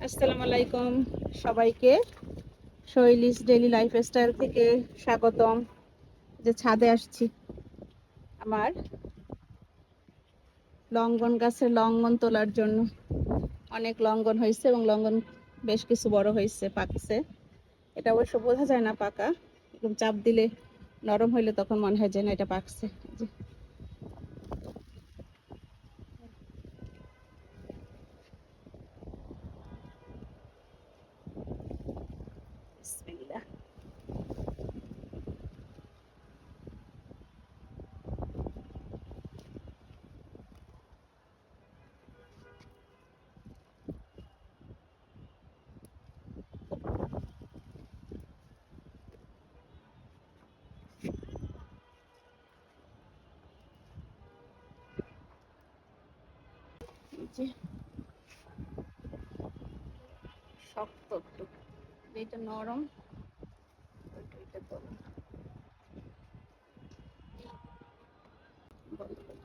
আসসালামু আলাইকুম সবাইকে। শৈলীস ডেইলি লাইফস্টাইল থেকে স্বাগতম। যে ছাদে আসছি, আমার লঙ্ঘন গাছের লঙ্ঘন তোলার জন্য। অনেক লঙ্ঘন হয়েছে এবং লঙ্ঘন বেশ কিছু বড় হয়েছে, পাকছে। এটা অবশ্য বোঝা যায় না পাকা, এরকম চাপ দিলে নরম হইলে তখন মনে হয় যে না এটা পাকছে। বিসমিল্লাহ। শক্ত একটু, এটা নরম, এটা তো বন্ধ করে।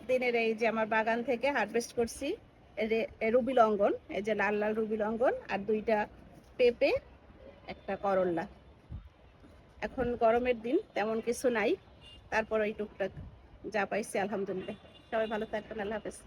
দিনের এই যে আমার বাগান থেকে হারভেস্ট করছি রুবি লঙ্ঘন, এই যে লাল লাল রুবি লঙ্ঘন, আর দুইটা পেঁপে, একটা করল্লা। এখন গরমের দিন, তেমন কিছু নাই, তারপর ওই টুকটাক যা পাইছি আলহামদুলিল্লাহ। সবাই ভালো থাকবেন, আল্লাহ হাফেজ।